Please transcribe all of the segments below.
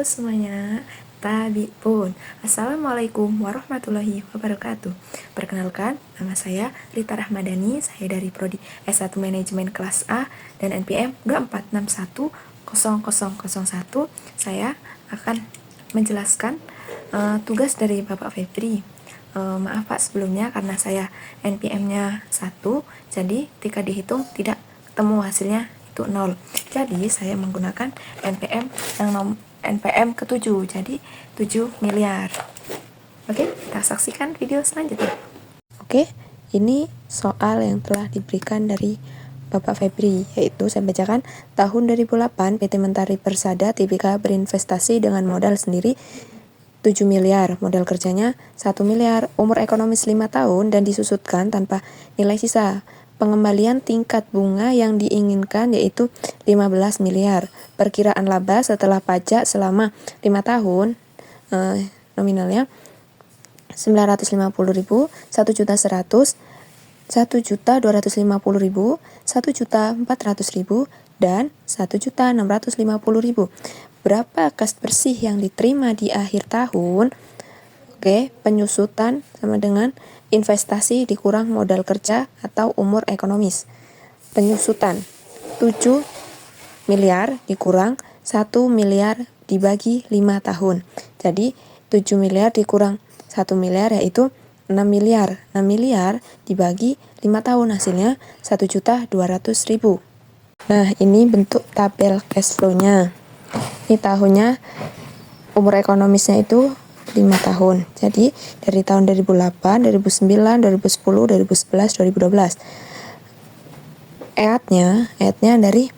semuanya, Tabiun. Assalamualaikum warahmatullahi wabarakatuh. Perkenalkan, nama saya Rita Rahmadani. Saya dari Prodi S1 Manajemen kelas A dan NPM 246100001. Saya akan menjelaskan tugas dari Bapak Febri. Maaf Pak sebelumnya karena saya NPM-nya 1, jadi ketika dihitung tidak ketemu hasilnya itu 0. Jadi saya menggunakan NPM ke-7, jadi 7 miliar. Oke, kita saksikan video selanjutnya. Oke, ini soal yang telah diberikan dari Bapak Febri, yaitu saya bacakan. Tahun 2008, PT Mentari Persada Tbk berinvestasi dengan modal sendiri 7 miliar, modal kerjanya 1 miliar, umur ekonomis 5 tahun dan disusutkan tanpa nilai sisa. Pengembalian tingkat bunga yang diinginkan yaitu 15 miliar. Perkiraan laba setelah pajak selama 5 tahun nominalnya 950.000, 1.100.000, 1.250.000, 1.400.000, dan 1.650.000. Berapa kas bersih yang diterima di akhir tahun? Oke, penyusutan sama dengan investasi dikurang modal kerja atau umur ekonomis. Penyusutan 7 miliar dikurang 1 miliar dibagi 5 tahun. Jadi 7 miliar dikurang 1 miliar yaitu 6 miliar. 6 miliar dibagi 5 tahun hasilnya 1.200.000. Nah, ini bentuk tabel cash flow-nya. Ini tahunnya, umur ekonomisnya itu 5 tahun. Jadi dari tahun 2008, 2009, 2010, 2011, 2012. EAT-nya dari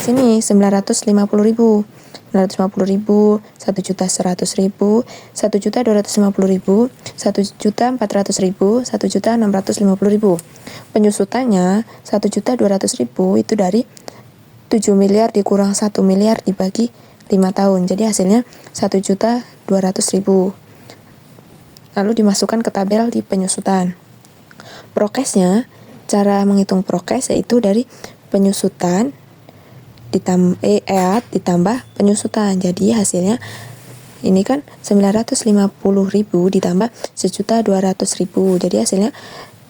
sini 950.000, 950.000, 1.100.000, 1.250.000, 1.400.000, 1.650.000. Penyusutannya 1.200.000 itu dari 7 miliar dikurang 1 miliar dibagi 5 tahun. Jadi hasilnya 1.200.000. Lalu dimasukkan ke tabel di penyusutan. Prokesnya, cara menghitung prokes yaitu dari penyusutan EAT ditambah penyusutan. Jadi hasilnya ini kan 950.000 ditambah 1.200.000. Jadi hasilnya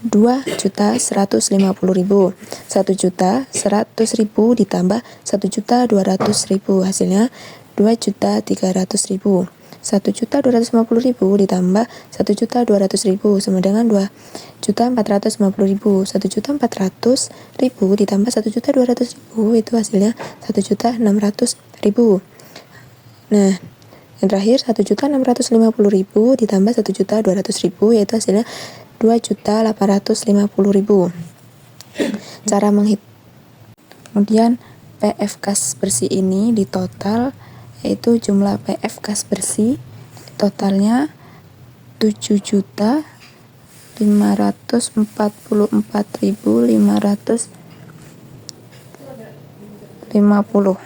2.150.000. 1.100.000 ditambah 1.200.000 hasilnya 2.300.000. 1.250.000 ditambah 1.200.000 sama dengan 2.450.000. 1.400.000 ditambah 1.200.000 itu hasilnya 1.600.000. Nah, yang terakhir 1.650.000 ditambah 1.200.000 yaitu hasilnya 2.850.000. Cara menghitung. Kemudian PF kas bersih ini di total yaitu jumlah PF kas bersih totalnya 7.544.550.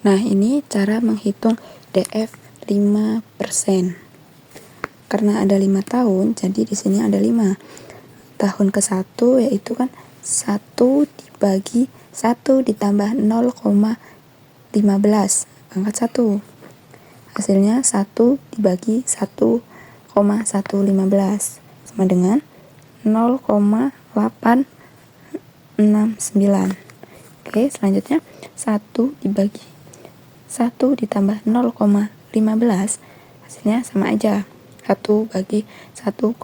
Nah, ini cara menghitung DF 5%. Karena ada 5 tahun, jadi di sini ada 5. Tahun ke-1 yaitu kan 1 dibagi 1 ditambah 0,15 pangkat 1. Hasilnya 1 dibagi 1,115 sama dengan 0,869. Oke, selanjutnya 1 dibagi 1 ditambah 0,15 hasilnya sama aja. 1 bagi 1,15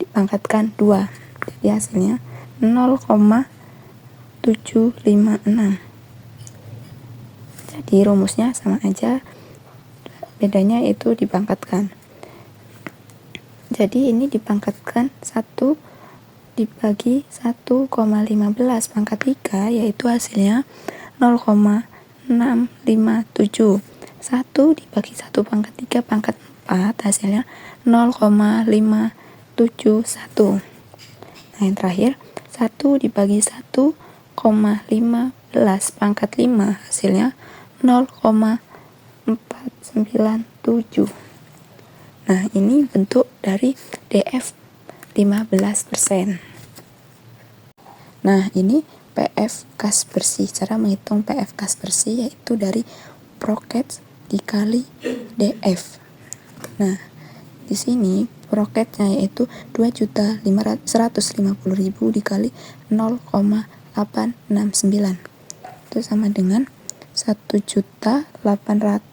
dipangkatkan 2. Jadi hasilnya 0,756. Jadi rumusnya sama aja. Bedanya itu dipangkatkan. Jadi ini dipangkatkan 1 dibagi 1,15 pangkat 3 yaitu hasilnya 0,657. 1 dibagi 1 pangkat 3 pangkat 4 hasilnya 0,571. Nah, yang terakhir 1 dibagi 1,15 pangkat 5 hasilnya 0,497. Nah, ini bentuk dari DF 15%. Nah, ini PF kas bersih. Cara menghitung PF kas bersih yaitu dari Prokes dikali DF. Nah, di sini prokesnya yaitu 2.150.000 dikali 0,869. Itu sama dengan 1.868.350.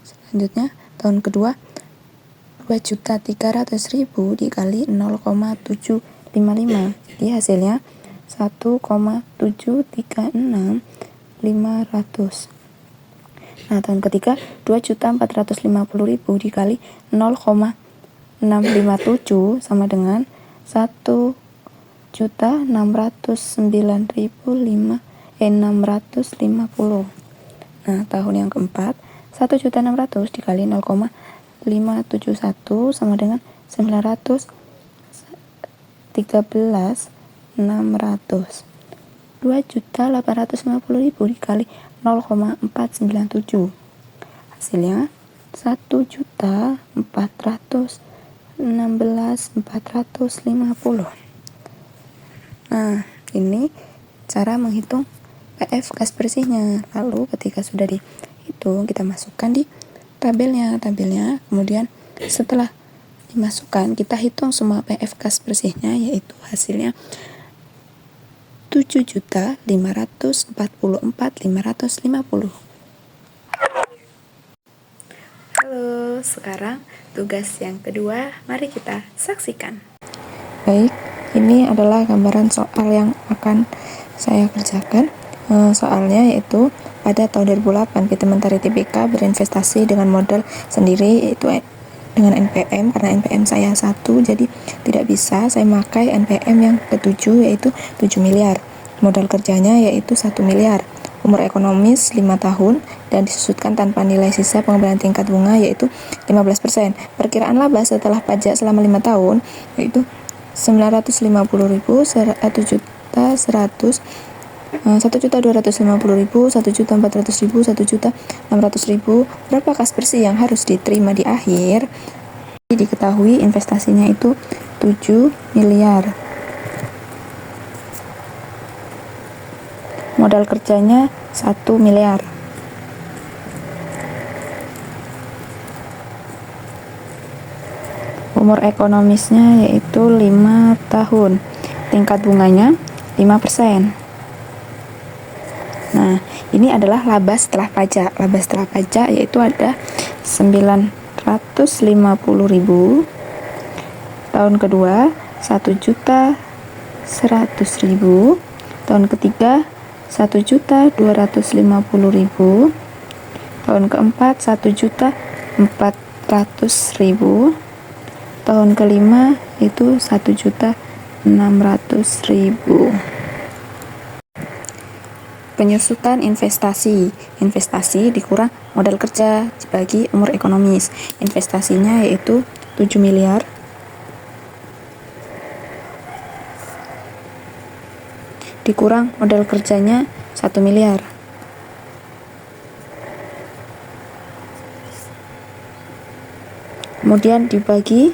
Selanjutnya, tahun kedua 2.300.000 dikali 0,755. Jadi hasilnya 1,736.500. Nah, tahun ketiga 2.450.000 dikali 0,657 sama dengan 1.609.650. Nah, tahun yang keempat 1.600.000 dikali 0,571 sama dengan 913.600. 2.850.000 dikali 0,497. Hasilnya 1.416.450. Nah, ini cara menghitung PF gas bersihnya. Lalu ketika sudah dihitung, kita masukkan di tabelnya. Kemudian setelah dimasukkan, kita hitung semua PF gas bersihnya, yaitu hasilnya 7.544.550. Halo, sekarang tugas yang kedua, mari kita saksikan. Baik, ini adalah gambaran soal yang akan saya kerjakan. Soalnya yaitu pada tahun 2008 kita mencari TBK berinvestasi dengan modal sendiri, yaitu dengan NPM. Karena NPM saya 1, jadi tidak bisa saya pakai NPM yang ke-7, yaitu 7 miliar. Modal kerjanya yaitu 1 miliar. Umur ekonomis 5 tahun dan disusutkan tanpa nilai sisa pengembalian tingkat bunga yaitu 15%. Perkiraan laba setelah pajak selama 5 tahun yaitu 950.000, 1.250.000, 1.400.000, 1.600.000. Berapa kas bersih yang harus diterima di akhir? Diketahui investasinya itu 7 miliar. Modal kerjanya 1 miliar. Umur ekonomisnya yaitu 5 tahun. Tingkat bunganya 5%. Nah, ini adalah laba setelah pajak. Laba setelah pajak yaitu ada 950.000. Tahun kedua 1.100.000. Tahun ketiga 1.250.000. Tahun keempat 1.400.000. Tahun kelima itu 1.600.000. Penyusutan investasi. Investasi dikurang modal kerja dibagi umur ekonomis. Investasinya yaitu 7 miliar. Dikurang modal kerjanya 1 miliar. Kemudian dibagi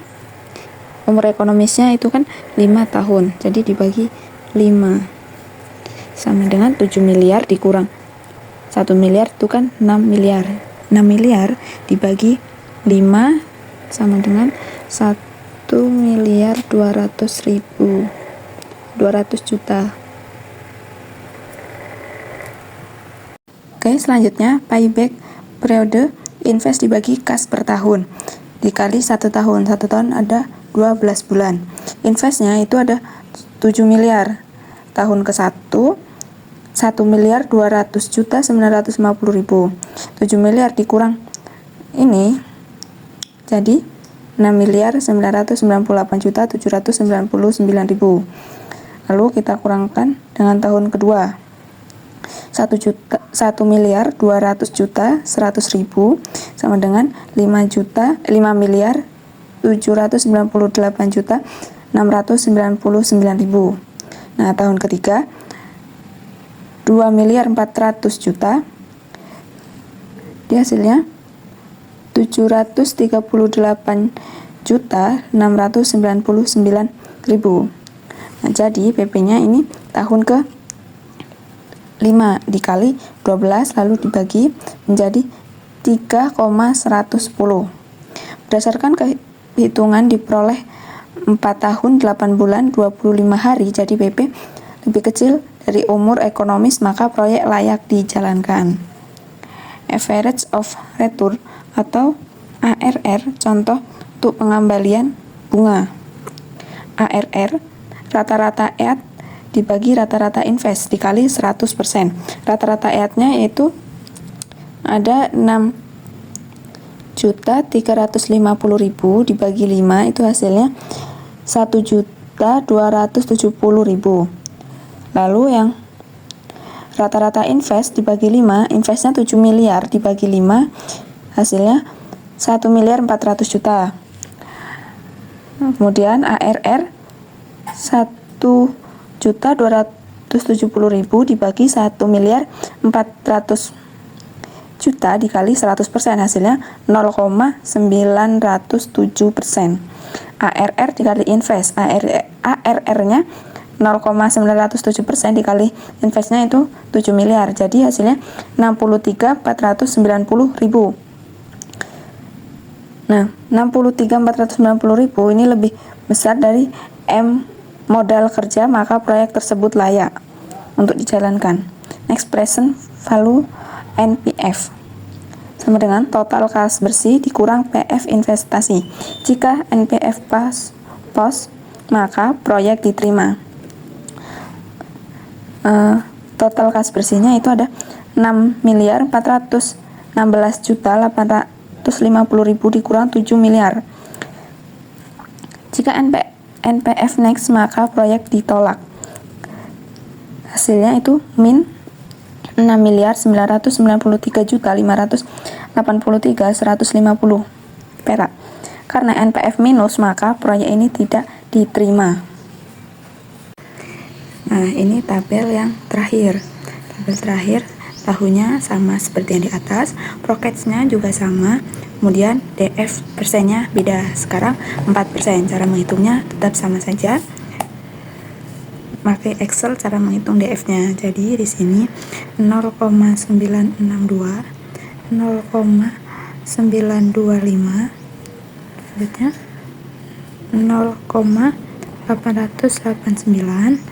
umur ekonomisnya itu kan 5 tahun. Jadi dibagi 5 sama dengan 7 miliar dikurang 1 miliar itu kan 6 miliar. 6 miliar dibagi 5 sama dengan 1.200.000. 200 juta. Oke, selanjutnya payback periode invest dibagi kas per tahun dikali 1 tahun. 1 tahun ada 12 bulan. Investnya itu ada 7 miliar. Tahun ke-1 1.200.950.000. 7 miliar dikurang ini jadi 6.998.799.000. Lalu kita kurangkan dengan tahun kedua. 1.200.100.000 sama dengan 5.798.699.000. Nah, tahun ketiga 2.400.000.000. Di hasilnya 738.699.000. Nah, jadi PP-nya ini tahun ke 5 dikali 12 lalu dibagi menjadi 3,110. Berdasarkan hitungan diperoleh 4 tahun 8 bulan 25 hari, jadi PP lebih kecil dari umur ekonomis, maka proyek layak dijalankan. Average of return atau ARR, contoh untuk pengembalian bunga. ARR rata-rata EAT dibagi rata-rata invest dikali 100%. Rata-rata EAT-nya yaitu ada 6.350.000 dibagi 5, itu hasilnya 1.270.000. Lalu yang rata-rata invest dibagi 5, investnya 7 miliar dibagi 5, hasilnya 1.400.000.000. Kemudian ARR 1.270.000 dibagi 1.400.000.000 dikali 100%, hasilnya 0,907%. ARR dikali invest, ARR-nya 0,907% dikali investnya itu 7 miliar, jadi hasilnya 63.490.000. Nah, 63.490.000 ini lebih besar dari M modal kerja, maka proyek tersebut layak untuk dijalankan. Next present value NPF sama dengan total kas bersih dikurang PF investasi. Jika NPF pos, maka proyek diterima. Total kas bersihnya itu ada 6.416.850.000 dikurang 7 miliar. Jika NPF next, maka proyek ditolak. Hasilnya itu min 6.993.583.150 perak. Karena NPF minus, maka proyek ini tidak diterima. Nah, ini tabel yang terakhir. Tabel terakhir tahunnya sama seperti yang di atas, prokesnya juga sama, kemudian DF persennya beda. Sekarang 4%, cara menghitungnya tetap sama saja. Pakai Excel cara menghitung DF-nya. Jadi di sini 0,962, 0,925, selanjutnya 0,889,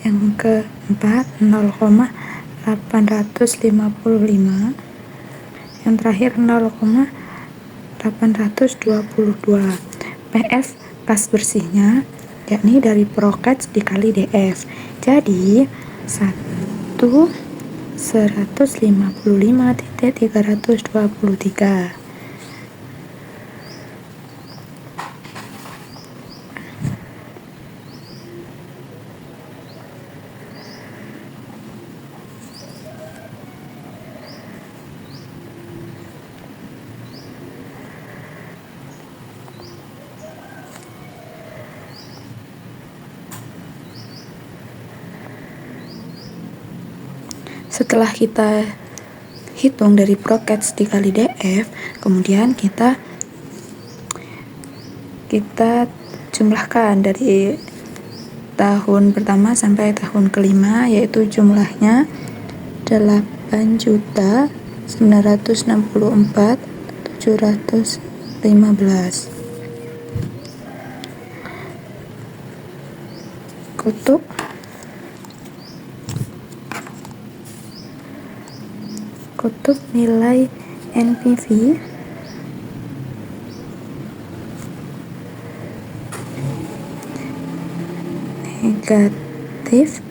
yang keempat 0,855, yang terakhir 0,822. PF kas bersihnya yakni dari prokes dikali DF, jadi 155.323. Setelah kita hitung dari prokes dikali DF, kemudian kita jumlahkan dari tahun pertama sampai tahun kelima, yaitu jumlahnya 8.964.715. Kutub nilai NPV negatif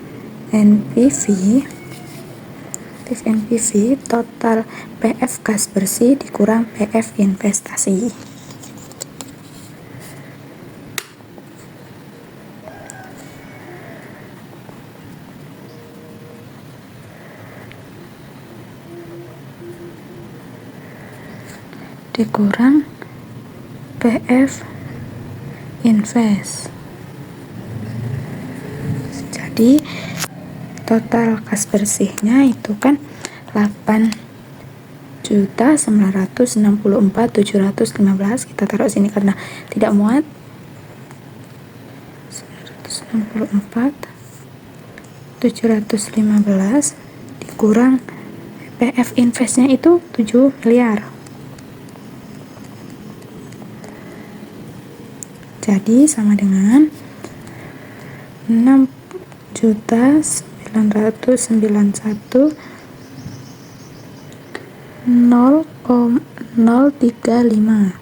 NPV total PF kas bersih dikurang PF investasi. Dikurang PF invest. Jadi total kas bersihnya itu kan 8.964.715. Kita taruh sini karena tidak muat. 964.715 715 dikurang PF investnya itu 7 miliar. Jadi sama dengan 6.991.035.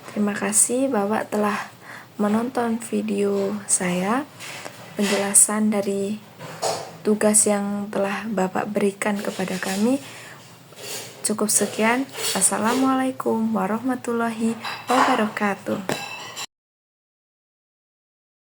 Terima kasih Bapak telah menonton video saya, penjelasan dari tugas yang telah Bapak berikan kepada kami. Cukup sekian. Assalamualaikum warahmatullahi wabarakatuh.